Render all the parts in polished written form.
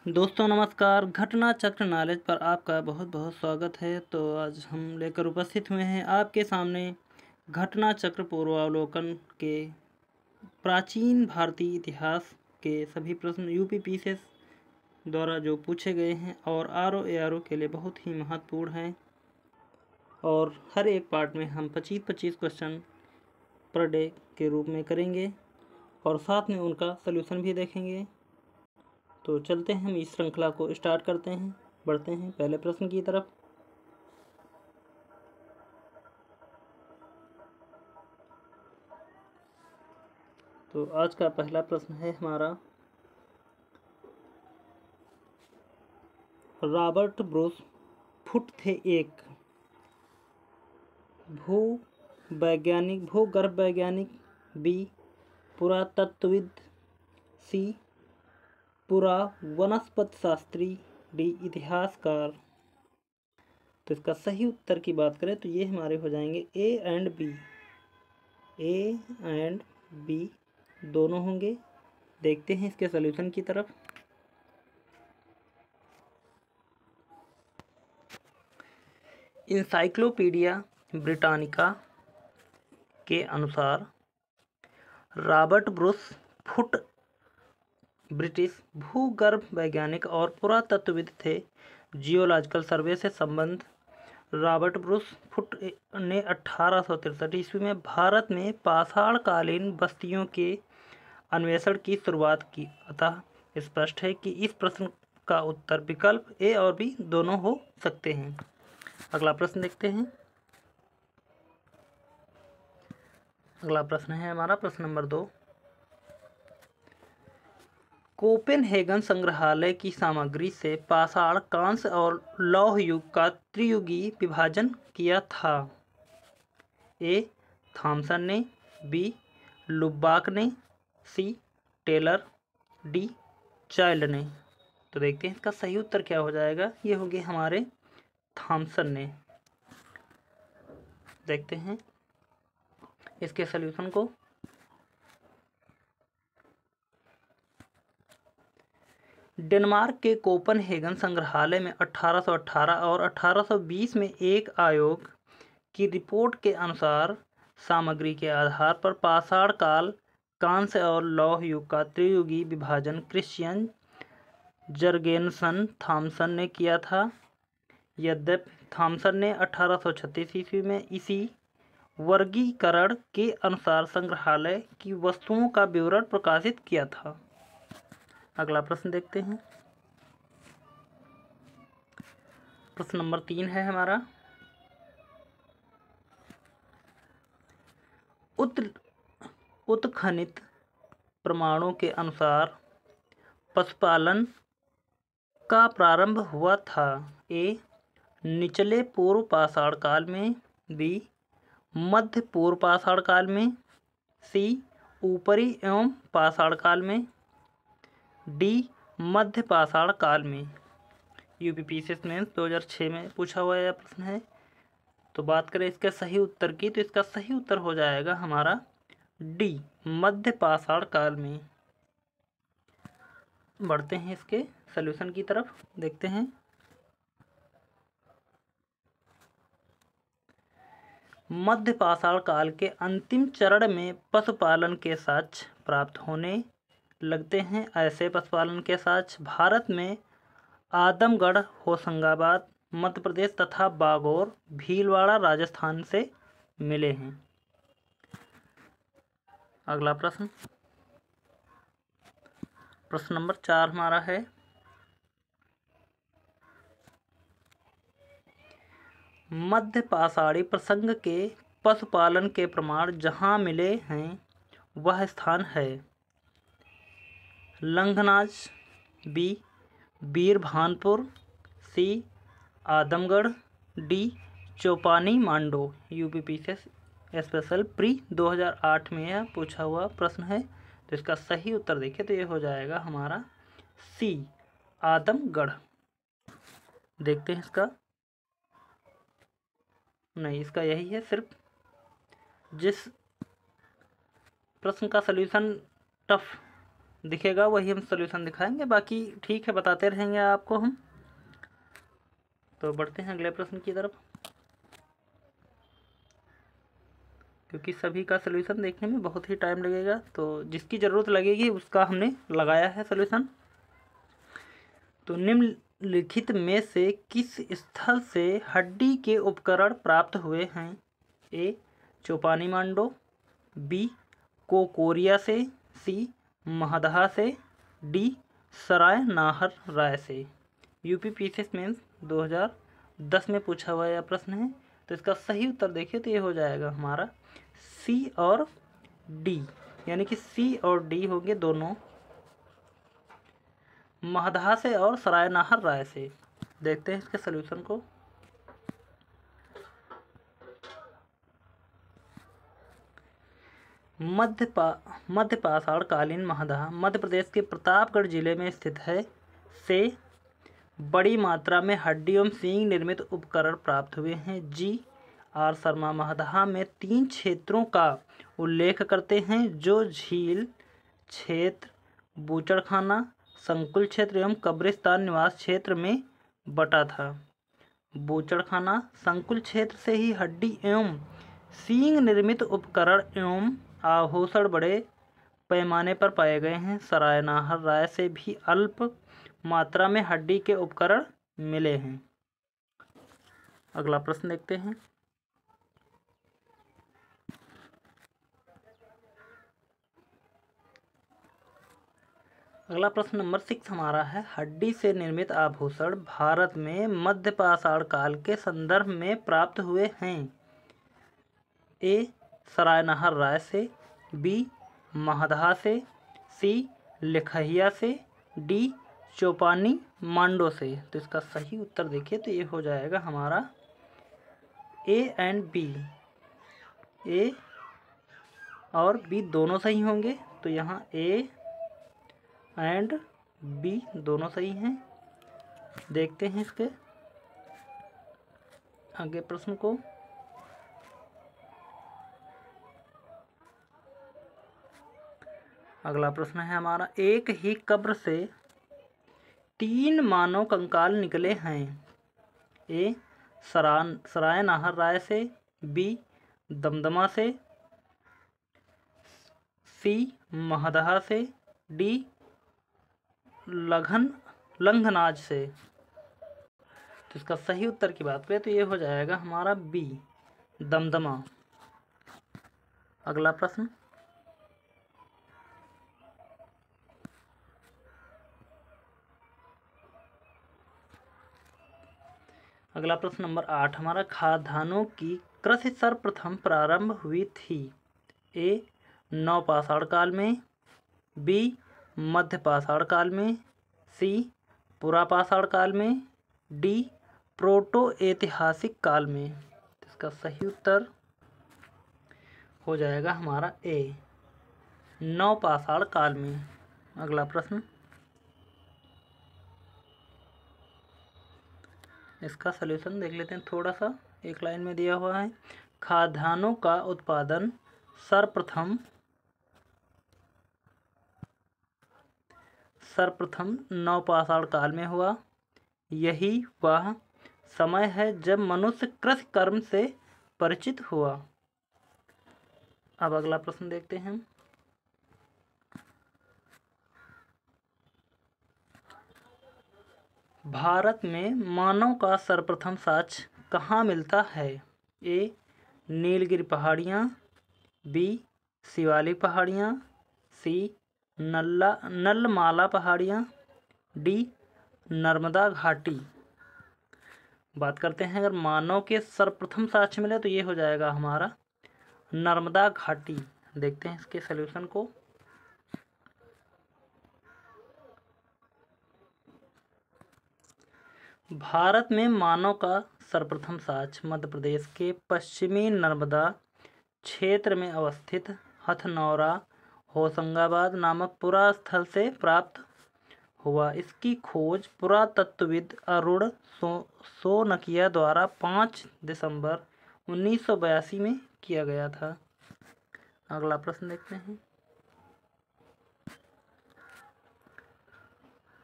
दोस्तों नमस्कार। घटना चक्र नॉलेज पर आपका बहुत बहुत स्वागत है। तो आज हम लेकर उपस्थित हुए हैं आपके सामने घटना चक्र पूर्वावलोकन के प्राचीन भारतीय इतिहास के सभी प्रश्न यूपीपीसीएस द्वारा जो पूछे गए हैं और आरओ एआरओ के लिए बहुत ही महत्वपूर्ण हैं। और हर एक पार्ट में हम 25-25 क्वेश्चन पर डे के रूप में करेंगे और साथ में उनका सलूशन भी देखेंगे। तो चलते हैं, हम इस श्रृंखला को स्टार्ट करते हैं, बढ़ते हैं पहले प्रश्न की तरफ। तो आज का पहला प्रश्न है हमारा, रॉबर्ट ब्रूस फुट थे एक भूगर्भ वैज्ञानिक, बी पुरातत्वविद, सी पुरा वनस्पति शास्त्री, डी इतिहासकार। तो इसका सही उत्तर की बात करें तो ये हमारे हो जाएंगे ए एंड बी दोनों होंगे। देखते हैं इसके सॉल्यूशन की तरफ। इंसाइक्लोपीडिया ब्रिटानिका के अनुसार रॉबर्ट ब्रूस फुट ब्रिटिश भूगर्भ वैज्ञानिक और पुरातत्वविद थे। जियोलॉजिकल सर्वे से संबंध। रॉबर्ट ब्रूस फुट ने 1863 ईस्वी में भारत में पाषाणकालीन बस्तियों के अन्वेषण की शुरुआत की। अतः स्पष्ट है कि इस प्रश्न का उत्तर विकल्प ए और बी दोनों हो सकते हैं। अगला प्रश्न देखते हैं। अगला प्रश्न है हमारा प्रश्न नंबर 2। कोपेनहेगन संग्रहालय की सामग्री से पाषाण, कांस्य और लौह युग का त्रियुगी विभाजन किया था। ए थॉमसन ने, बी लुब्बाक ने, सी टेलर, डी चाइल्ड ने। तो देखते हैं इसका सही उत्तर क्या हो जाएगा। ये होंगे हमारे थॉमसन ने। देखते हैं इसके सॉल्यूशन को। डेनमार्क के कोपेनहेगन संग्रहालय में 1818 और 1820 में एक आयोग की रिपोर्ट के अनुसार सामग्री के आधार पर पाषाण काल, कांस्य और लौह युग का त्रियुगी विभाजन क्रिश्चियन जर्गेनसन थॉमसन ने किया था। यद्यपि थॉमसन ने 1836 ईस्वी में इसी वर्गीकरण के अनुसार संग्रहालय की वस्तुओं का विवरण प्रकाशित किया था। अगला प्रश्न देखते हैं। प्रश्न नंबर 3 है हमारा, उत्खनित प्रमाणों के अनुसार पशुपालन का प्रारंभ हुआ था। ए निचले पूर्व पाषाण काल में, बी मध्य पूर्व पाषाण काल में, सी ऊपरी एवं पाषाण काल में, डी मध्य पाषाण काल में। यूपीपीसीएस में 2006 में पूछा हुआ यह प्रश्न है। तो बात करें इसके सही उत्तर की तो इसका सही उत्तर हो जाएगा हमारा डी मध्य पाषाण काल में। बढ़ते हैं इसके सॉल्यूशन की तरफ, देखते हैं। मध्य पाषाण काल के अंतिम चरण में पशुपालन के साक्ष्य प्राप्त होने लगते हैं। ऐसे पशुपालन के साक्ष्य भारत में आदमगढ़, होशंगाबाद मध्य प्रदेश तथा बागौर, भीलवाड़ा राजस्थान से मिले हैं। अगला प्रश्न, प्रश्न नंबर 4 हमारा है, मध्य पाषाणी प्रसंग के पशुपालन के प्रमाण जहाँ मिले हैं वह स्थान है। लंघनाज, बी बीरभानपुर, सी आदमगढ़, डी चौपानी मांडो। यूपीपीसीएस स्पेशल प्री 2008 में यह पूछा हुआ प्रश्न है। तो इसका सही उत्तर देखिए तो ये हो जाएगा हमारा सी आदमगढ़। देखते हैं इसका, नहीं इसका यही है। सिर्फ जिस प्रश्न का सलूशन टफ दिखेगा वही हम सॉल्यूशन दिखाएंगे, बाकी ठीक है बताते रहेंगे आपको हम। तो बढ़ते हैं अगले प्रश्न की तरफ, क्योंकि सभी का सॉल्यूशन देखने में बहुत ही टाइम लगेगा, तो जिसकी ज़रूरत लगेगी उसका हमने लगाया है सॉल्यूशन। तो निम्नलिखित में से किस स्थल से हड्डी के उपकरण प्राप्त हुए हैं? ए चौपानी मांडो, बी कोकोरिया से, सी महदहा से, डी सराय नाहर राय से। यूपी पीसीएस मेंस 2010 में पूछा हुआ यह प्रश्न है। तो इसका सही उत्तर देखिए तो ये हो जाएगा हमारा सी और डी, यानी कि सी और डी होंगे दोनों, महदहा से और सराय नाहर राय से। देखते हैं इसके सलूशन को। मध्य पाषाण कालीन महदहा मध्य प्रदेश के प्रतापगढ़ जिले में स्थित है। से बड़ी मात्रा में हड्डी एवं सींग निर्मित उपकरण प्राप्त हुए हैं। जी आर शर्मा महदहा में 3 क्षेत्रों का उल्लेख करते हैं, जो झील क्षेत्र, बूचड़खाना, संकुल क्षेत्र एवं कब्रिस्तान निवास क्षेत्र में बटा था। बूचड़खाना संकुल क्षेत्र से ही हड्डी एवं सींग निर्मित उपकरण एवं आभूषण बड़े पैमाने पर पाए गए हैं। सराय नाहर राय से भी अल्प मात्रा में हड्डी के उपकरण मिले हैं। अगला प्रश्न देखते हैं। अगला प्रश्न नंबर 6 हमारा है, हड्डी से निर्मित आभूषण भारत में मध्य पाषाण काल के संदर्भ में प्राप्त हुए हैं। ए सराय नाहर राय से, बी महदहा से, सी लिखहिया से, डी चौपानी मांडो से। तो इसका सही उत्तर देखिए तो ये हो जाएगा हमारा ए एंड बी। ए और बी दोनों सही होंगे, तो यहाँ ए एंड बी दोनों सही हैं। देखते हैं इसके आगे प्रश्न को। अगला प्रश्न है हमारा, एक ही कब्र से 3 मानव कंकाल निकले हैं। ए सराय नाहर राय से, बी दमदमा से, सी महदहा से, डी लंघनाज से। तो इसका सही उत्तर की बात करें तो ये हो जाएगा हमारा बी दमदमा। अगला प्रश्न, अगला प्रश्न नंबर 8 हमारा, खाद्यान्नों की कृषि सर्वप्रथम प्रारंभ हुई थी। ए नवपाषाण काल में, बी मध्य पाषाण काल में, सी पुरापाषाण काल में, डी प्रोटो ऐतिहासिक काल में। इसका सही उत्तर हो जाएगा हमारा ए नवपाषाण काल में। अगला प्रश्न, इसका सलूशन देख लेते हैं थोड़ा सा, एक लाइन में दिया हुआ है। खाद्यान्नों का उत्पादन सर्वप्रथम नवपाषाण काल में हुआ। यही वह समय है जब मनुष्य कृषि कर्म से परिचित हुआ। अब अगला प्रश्न देखते हैं। भारत में मानव का सर्वप्रथम साक्ष्य कहाँ मिलता है? ए नीलगिरी पहाड़ियाँ, बी शिवालिक पहाड़ियाँ, सी नलमाला पहाड़ियाँ, डी नर्मदा घाटी। बात करते हैं अगर मानव के सर्वप्रथम साक्ष्य मिले तो ये हो जाएगा हमारा नर्मदा घाटी। देखते हैं इसके सलूशन को। भारत में मानव का सर्वप्रथम साक्ष्य मध्य प्रदेश के पश्चिमी नर्मदा क्षेत्र में अवस्थित हथनौरा होशंगाबाद नामक पुरा स्थल से प्राप्त हुआ। इसकी खोज पुरातत्वविद अरुण सोनकिया द्वारा 5 दिसंबर 1982 में किया गया था। अगला प्रश्न देखते हैं।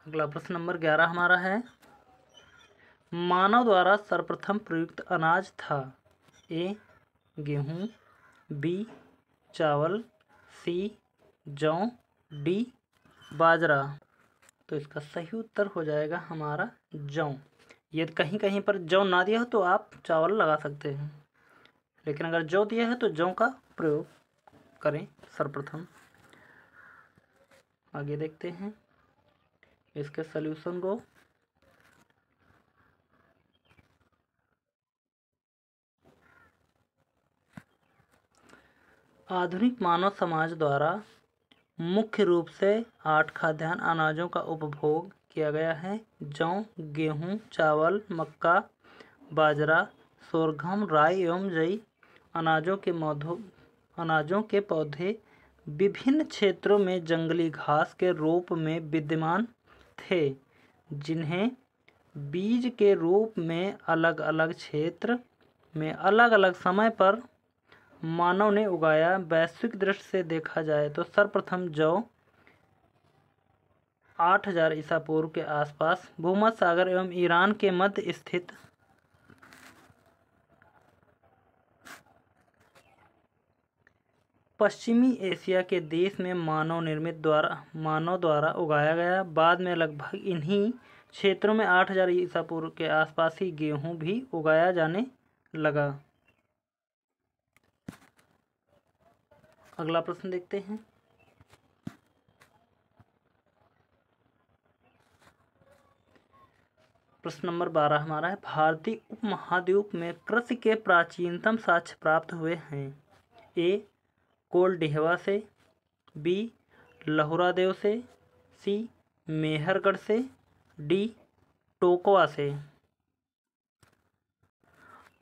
अगला प्रश्न नंबर 11 हमारा है, मानव द्वारा सर्वप्रथम प्रयुक्त अनाज था। ए गेहूँ, बी चावल, सी जौ, डी बाजरा। तो इसका सही उत्तर हो जाएगा हमारा जौ। यदि कहीं कहीं पर जौ ना दिया हो तो आप चावल लगा सकते हैं, लेकिन अगर जौ दिया है तो जौ का प्रयोग करें सर्वप्रथम। आगे देखते हैं इसके सल्यूशन को। आधुनिक मानव समाज द्वारा मुख्य रूप से 8 खाद्यान्न अनाजों का उपभोग किया गया है। जौ, गेहूँ, चावल, मक्का, बाजरा, सोरघम, राई एवं जई अनाजों के पौधे विभिन्न क्षेत्रों में जंगली घास के रूप में विद्यमान थे, जिन्हें बीज के रूप में अलग अलग क्षेत्र में अलग अलग समय पर मानव ने उगाया। वैश्विक दृष्टि से देखा जाए तो सर्वप्रथम जौ 8000 ईसा पूर्व के आसपास भूमध्य सागर एवं ईरान के मध्य स्थित पश्चिमी एशिया के देश में मानव द्वारा उगाया गया। बाद में लगभग इन्हीं क्षेत्रों में 8000 ईसा पूर्व के आसपास ही गेहूँ भी उगाया जाने लगा। अगला प्रश्न देखते हैं। प्रश्न नंबर 12 हमारा है, भारतीय उपमहाद्वीप में कृषि के प्राचीनतम साक्ष्य प्राप्त हुए हैं। ए कोल्डिहवा से, बी लहुरादेव से, सी मेहरगढ़ से, डी टोकवा से।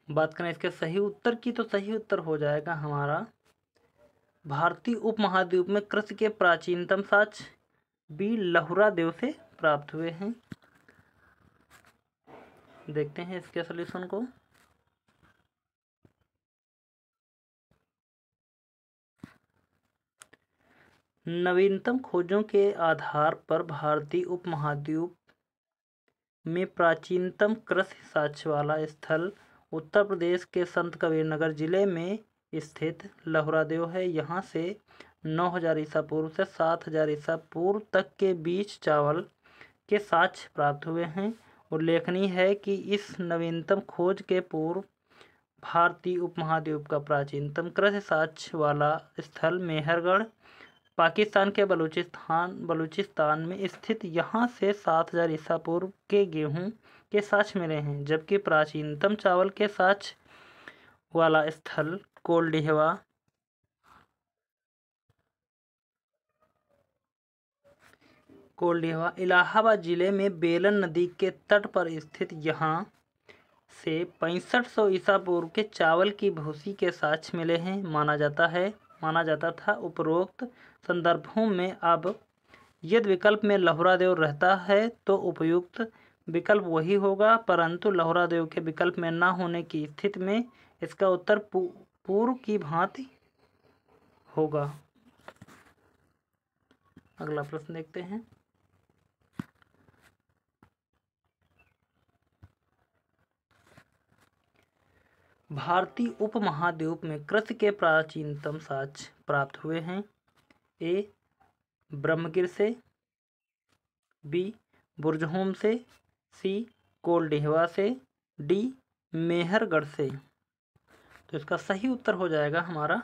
बात करें इसके सही उत्तर की तो सही उत्तर हो जाएगा हमारा भारतीय उपमहाद्वीप में कृषि के प्राचीनतम साक्ष्य बी लहुरादेव से प्राप्त हुए हैं। देखते हैं इसके सॉल्यूशन को। नवीनतम खोजों के आधार पर भारतीय उपमहाद्वीप में प्राचीनतम कृषि साक्ष्य वाला स्थल उत्तर प्रदेश के संत कबीरनगर जिले में स्थित लहुरादेव है। यहाँ से 9000 ईसा पूर्व से 7000 ईसा पूर्व तक के बीच चावल के साक्ष्य प्राप्त हुए हैं। उल्लेखनीय है कि इस नवीनतम खोज के पूर्व भारतीय उपमहाद्वीप का प्राचीनतम कृषि साक्ष्य वाला स्थल मेहरगढ़ पाकिस्तान के बलूचिस्तान में स्थित। यहाँ से 7000 ईसा पूर्व के गेहूँ के साक्ष्य मिले हैं, जबकि प्राचीनतम चावल के साक्ष्य वाला स्थल कोल्डिहवा इलाहाबाद जिले में बेलन नदी के तट पर स्थित। यहाँ से 6500 ईसा पूर्व के चावल की भूसी के साक्ष्य मिले हैं। माना जाता था उपरोक्त संदर्भों में अब यदि विकल्प में लहुरादेव रहता है तो उपयुक्त विकल्प वही होगा, परंतु लहुरादेव के विकल्प में ना होने की स्थिति में इसका उत्तर पूर्व की भांति होगा। अगला प्रश्न देखते हैं। भारतीय उपमहाद्वीप में कृषि के प्राचीनतम साक्ष्य प्राप्त हुए हैं। ए ब्रह्मगिर से, बी बुरजहोम से, सी कोल्डिहवा से, डी मेहरगढ़ से। तो इसका सही उत्तर हो जाएगा हमारा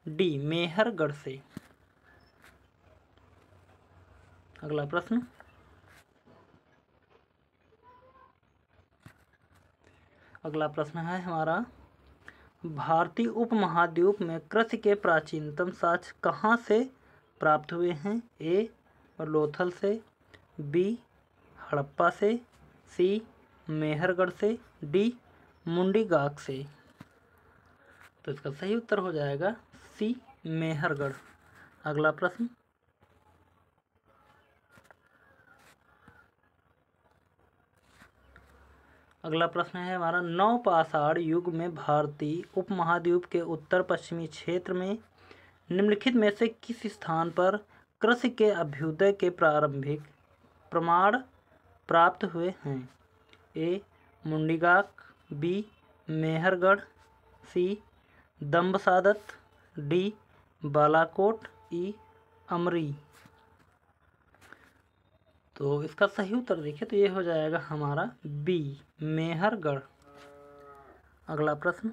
डी मेहरगढ़ से। अगला प्रश्न। अगला प्रश्न है हमारा, भारतीय उपमहाद्वीप में कृषि के प्राचीनतम साक्ष्य कहाँ से प्राप्त हुए हैं। ए लोथल से, बी हड़प्पा से, सी मेहरगढ़ से, डी मुंडीगाक से। तो इसका सही उत्तर हो जाएगा सी मेहरगढ़। अगला प्रश्न। अगला प्रश्न है हमारा, नवपाषाण युग में भारतीय उपमहाद्वीप के उत्तर पश्चिमी क्षेत्र में निम्नलिखित में से किस स्थान पर कृषि के अभ्युदय के प्रमाण प्राप्त हुए हैं? ए मुंडीगाक, बी मेहरगढ़, सी दम्बसादत, डी बालाकोट, ई अमरी। तो इसका सही उत्तर देखिए तो ये हो जाएगा हमारा बी मेहरगढ़। अगला प्रश्न,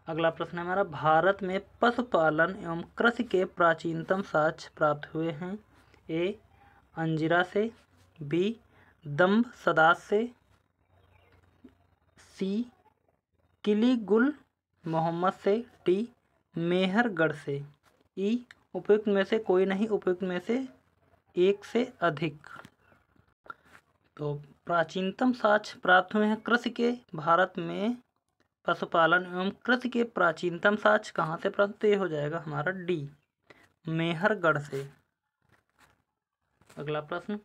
है हमारा, भारत में पशुपालन एवं कृषि के प्राचीनतम साक्ष्य प्राप्त हुए हैं? ए अंजिरा से, बी दम्बसादात से, सी किलीगुल मोहम्मद से, डी मेहरगढ़ से। ई उपयुक्त में से कोई नहीं, उपयुक्त में से एक से अधिक। तो प्राचीनतम साक्ष्य प्राप्त हुए हैं कृषि के, भारत में पशुपालन एवं कृषि के प्राचीनतम साक्ष्य कहाँ से प्राप्त? ये हो जाएगा हमारा डी मेहरगढ़ से। अगला प्रश्न,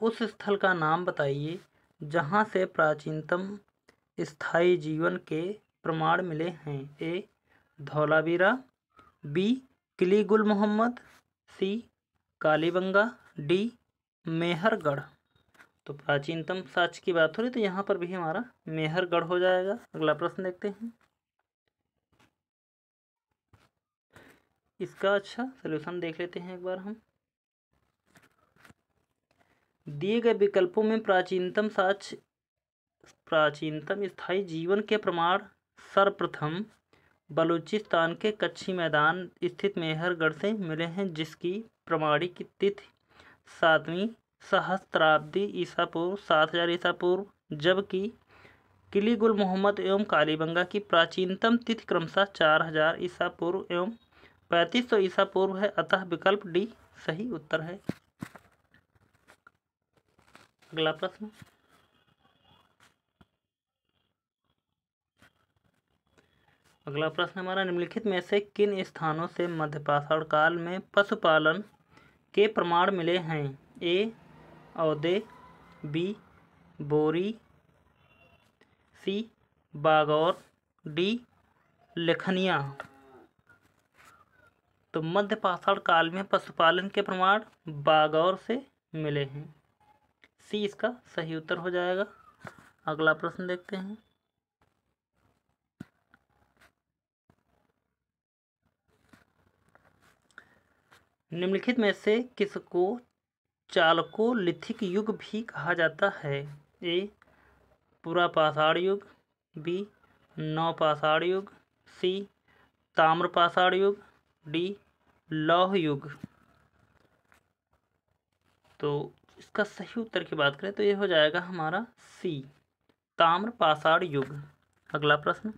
उस स्थल का नाम बताइए जहाँ से प्राचीनतम स्थायी जीवन के प्रमाण मिले हैं? ए धौलावीरा, बी किलीगुल मोहम्मद, सी कालीबंगा, डी मेहरगढ़। तो प्राचीनतम साक्ष्य की बात हो रही तो यहाँ पर भी हमारा मेहरगढ़ हो जाएगा। अगला प्रश्न देखते हैं, इसका अच्छा सलूशन देख लेते हैं एक बार हम। दिए गए विकल्पों में प्राचीनतम स्थायी जीवन के प्रमाण सर्वप्रथम बलूचिस्तान के कच्छी मैदान स्थित मेहरगढ़ से मिले हैं, जिसकी प्रमाणिक तिथि 7वीं सहस्त्राब्दी ईसा पूर्व 7000 ईसा पूर्व, जबकि किलीगुल मोहम्मद एवं कालीबंगा की प्राचीनतम तिथि क्रमशः 4000 ईसा पूर्व एवं 3500 ईसा पूर्व है। अतः विकल्प डी सही उत्तर है। अगला प्रश्न, हमारा, निम्नलिखित में से किन स्थानों से मध्यपाषाण काल में पशुपालन के प्रमाण मिले हैं? ए औदे, बी बोरी, सी बागौर, डी लेखनिया। तो मध्यपाषाण काल में पशुपालन के प्रमाण बागौर से मिले हैं। सी इसका सही उत्तर हो जाएगा। अगला प्रश्न देखते हैं, निम्नलिखित में से किसको चालकोलिथिक युग भी कहा जाता है? ए पुरापाषाण युग, बी नवपाषाण युग, सी ताम्रपाषाण युग, डी लौह युग। तो इसका सही उत्तर की बात करें तो ये हो जाएगा हमारा सी ताम्रपाषाण युग। अगला प्रश्न,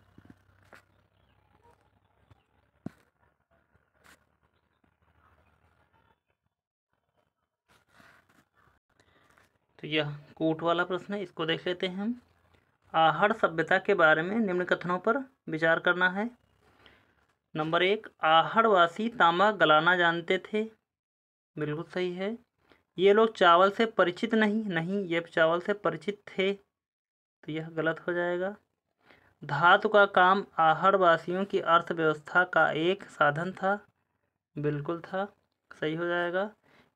तो यह कोट वाला प्रश्न है, इसको देख लेते हैं हम। आहड़ सभ्यता के बारे में निम्न कथनों पर विचार करना है। नंबर 1, आहड़वासी तांबा गलाना जानते थे। बिल्कुल सही है। ये लोग चावल से परिचित नहीं, ये चावल से परिचित थे, तो यह गलत हो जाएगा। धातु का काम आहड़वासियों की अर्थव्यवस्था का एक साधन था। बिल्कुल था, सही हो जाएगा।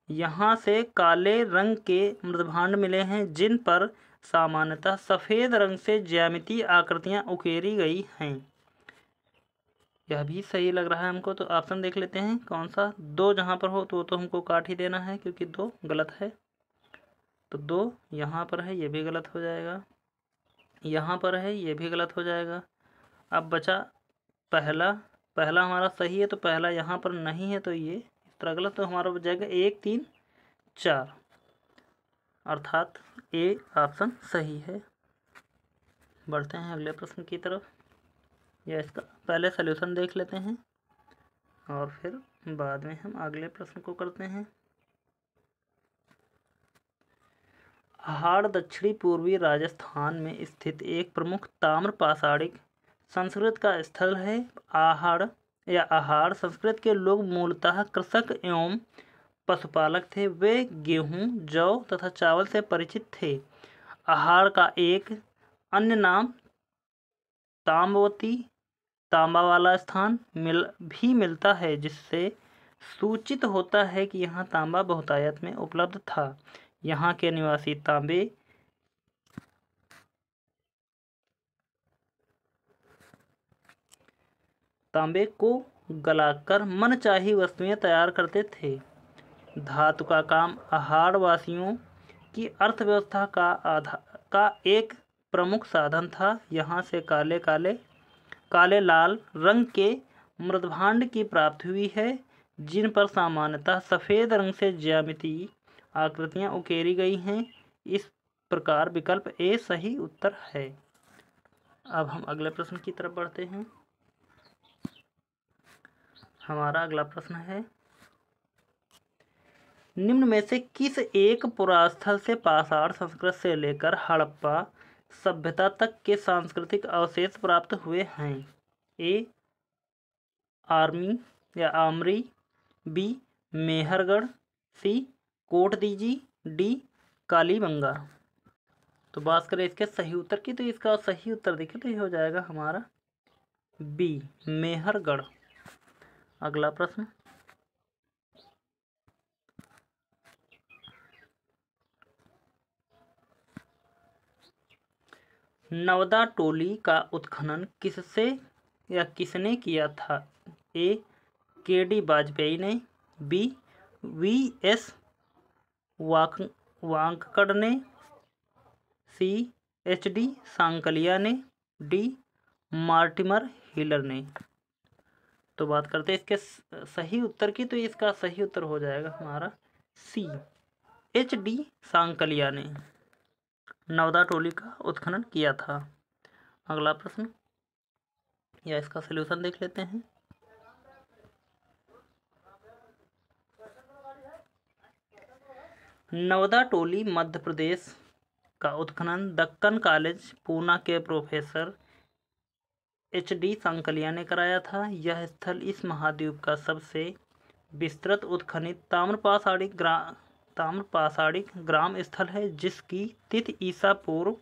यहाँ से काले रंग के मृदभांड मिले हैं, जिन पर सामान्यतः सफ़ेद रंग से ज्यामितीय आकृतियाँ उकेरी गई हैं। यह भी सही लग रहा है हमको, तो ऑप्शन देख लेते हैं कौन सा। 2 जहाँ पर हो तो हमको काट ही देना है, क्योंकि 2 गलत है। तो 2 यहाँ पर है, ये भी गलत हो जाएगा। यहाँ पर है, ये भी गलत हो जाएगा। अब बचा पहला हमारा सही है, तो पहला यहाँ पर नहीं है, तो ये इस तरह गलत। तो हमारा बच जाएगा 1, 3, 4, अर्थात ए ऑप्शन सही है। बढ़ते हैं अगले प्रश्न की तरफ, या इसका पहले सलूशन देख लेते हैं और फिर बाद में हम अगले प्रश्न को करते हैं। आहड़ दक्षिणी पूर्वी राजस्थान में स्थित एक प्रमुख ताम्रपाषाणिक संस्कृति का स्थल है। आहड़ या आहाड़ संस्कृत के लोग मूलतः कृषक एवं पशुपालक थे। वे गेहूँ, जौ तथा चावल से परिचित थे। आहार का एक अन्य नाम ताम्रवती, तांबा वाला स्थान भी मिलता है, जिससे सूचित होता है कि यहाँ तांबा बहुतायत में उपलब्ध था। यहाँ के निवासी तांबे को गलाकर मनचाही वस्तुएं तैयार करते थे। धातु का काम आहार वासियों की अर्थव्यवस्था का एक प्रमुख साधन था। यहाँ से काले लाल रंग के मृदभांड की प्राप्ति हुई है, जिन पर सामान्यतः सफ़ेद रंग से ज्यामितीय आकृतियाँ उकेरी गई हैं। इस प्रकार विकल्प ए सही उत्तर है। अब हम अगले प्रश्न की तरफ बढ़ते हैं। हमारा अगला प्रश्न है, निम्न में से किस एक पुरास्थल से पाषाण संस्कृत से लेकर हड़प्पा सभ्यता तक के सांस्कृतिक अवशेष प्राप्त हुए हैं? ए आमरी, बी मेहरगढ़, सी कोटदीजी, डी कालीबंगा। तो बात करें इसके सही उत्तर की, तो इसका सही उत्तर देखें तो ये हो जाएगा हमारा बी मेहरगढ़। अगला प्रश्न, नवदा टोली का उत्खनन किसने किया था? ए के.डी. वाजपेयी ने, बी वी.एस. वांकड़ ने, सी एच.डी. सांकलिया ने, डी मार्टिमर हिलर ने। तो बात करते हैं इसके सही उत्तर की, तो इसका सही उत्तर हो जाएगा हमारा सी एच.डी. सांकलिया ने नवदा टोली का उत्खनन किया था। अगला प्रश्न या इसका सलूशन देख लेते हैं। नवदा टोली मध्य प्रदेश का उत्खनन दक्कन कॉलेज पूना के प्रोफेसर एच.डी. सांकलिया ने कराया था। यह स्थल इस महाद्वीप का सबसे विस्तृत उत्खनित ताम्रपाषाणिक ग्राम स्थल है, जिसकी तिथि ईसा पूर्व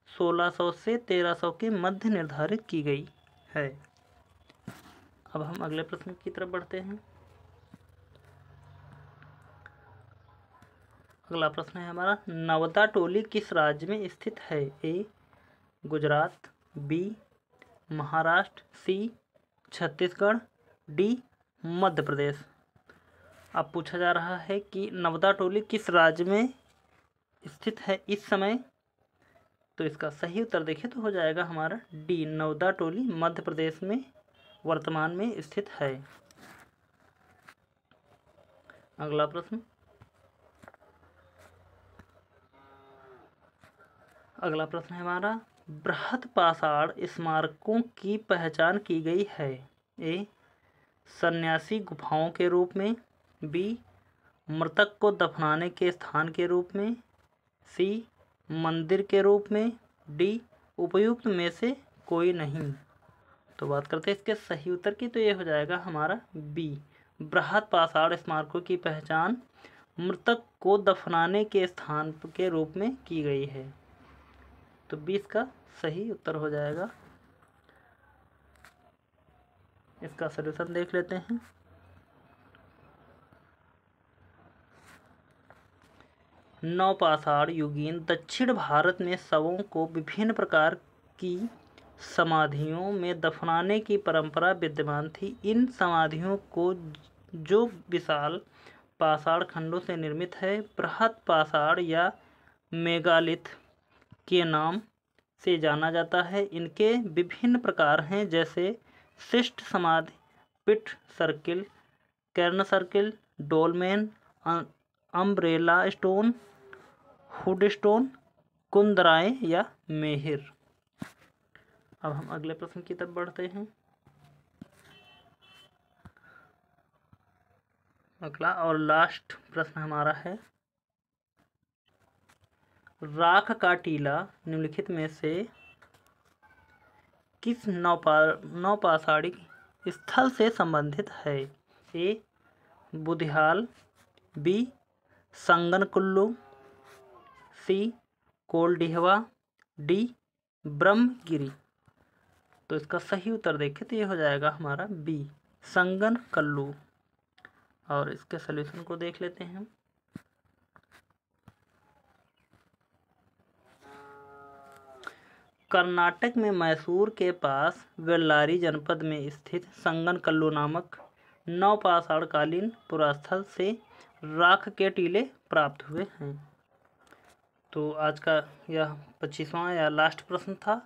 1600 से 1300 के मध्य निर्धारित की गई है। अब हम अगले प्रश्न की तरफ बढ़ते हैं। अगला प्रश्न है हमारा, नवदा टोली किस राज्य में स्थित है? ए गुजरात, बी महाराष्ट्र, सी छत्तीसगढ़, डी मध्य प्रदेश। अब पूछा जा रहा है कि नवदा टोली किस राज्य में स्थित है इस समय, तो इसका सही उत्तर देखें तो हो जाएगा हमारा डी नवदा टोली मध्य प्रदेश में वर्तमान में स्थित है। अगला प्रश्न, है हमारा, बृहत पाषाण स्मारकों की पहचान की गई है? ए सन्यासी गुफाओं के रूप में, बी मृतक को दफनाने के स्थान के रूप में, सी मंदिर के रूप में, डी उपयुक्त में से कोई नहीं। तो बात करते हैं इसके सही उत्तर की, तो ये हो जाएगा हमारा बी बृहत पाषाण स्मारकों की पहचान मृतक को दफनाने के स्थान के रूप में की गई है। तो 20 का सही उत्तर हो जाएगा। इसका सलूशन देख लेते हैं। नवपाषाण युगीन दक्षिण भारत में शवों को विभिन्न प्रकार की समाधियों में दफनाने की परंपरा विद्यमान थी। इन समाधियों को जो विशाल पाषाण खंडों से निर्मित है, बृहत पाषाण या मेगालिथ के नाम से जाना जाता है। इनके विभिन्न प्रकार हैं, जैसे शिष्ट समाधि, pit circle, cairn circle, dolmen, umbrella stone, hood stone, कुंदराय या मेहिर। अब हम अगले प्रश्न की तरफ बढ़ते हैं। अगला और लास्ट प्रश्न हमारा है, राख का टीला निम्नलिखित में से किस नौपाषाणिक स्थल से संबंधित है? ए बुधियाल, बी संगनकुल्लू, सी कोल्डिहवा, डी ब्रह्मगिरी। तो इसका सही उत्तर देखें तो ये हो जाएगा हमारा बी, संगनकल्लू। और इसके सलूशन को देख लेते हैं हम। कर्नाटक में मैसूर के पास बेल्लारी जनपद में स्थित संगनकल्लू नामक नवपाषाणकालीन पुरास्थल से राख के टीले प्राप्त हुए हैं। तो आज का यह 25वां या लास्ट प्रश्न था,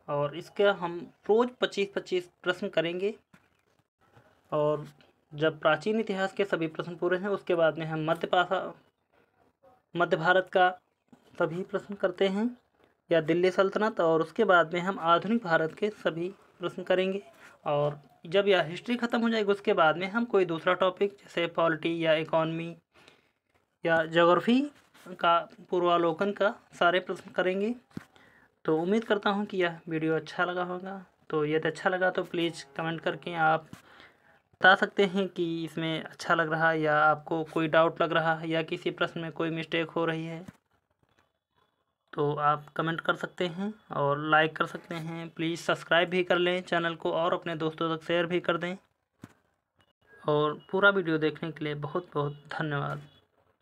और इसके हम रोज 25-25 प्रश्न करेंगे। और जब प्राचीन इतिहास के सभी प्रश्न पूरे हैं उसके बाद में हम मध्य भारत का सभी प्रश्न करते हैं, या दिल्ली सल्तनत, और उसके बाद में हम आधुनिक भारत के सभी प्रश्न करेंगे। और जब यह हिस्ट्री ख़त्म हो जाएगी उसके बाद में हम कोई दूसरा टॉपिक जैसे पॉलिटी या इकॉनमी या ज्योग्राफी का पूर्वावलोकन का सारे प्रश्न करेंगे। तो उम्मीद करता हूँ कि यह वीडियो अच्छा लगा होगा। तो यदि अच्छा लगा तो प्लीज़ कमेंट करके आप बता सकते हैं कि इसमें अच्छा लग रहा है, या आपको कोई डाउट लग रहा है, या किसी प्रश्न में कोई मिस्टेक हो रही है। तो आप कमेंट कर सकते हैं और लाइक कर सकते हैं। प्लीज़ सब्सक्राइब भी कर लें चैनल को, और अपने दोस्तों तक शेयर भी कर दें। और पूरा वीडियो देखने के लिए बहुत बहुत धन्यवाद।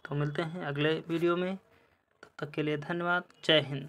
तो मिलते हैं अगले वीडियो में, तब तक के लिए धन्यवाद। जय हिंद।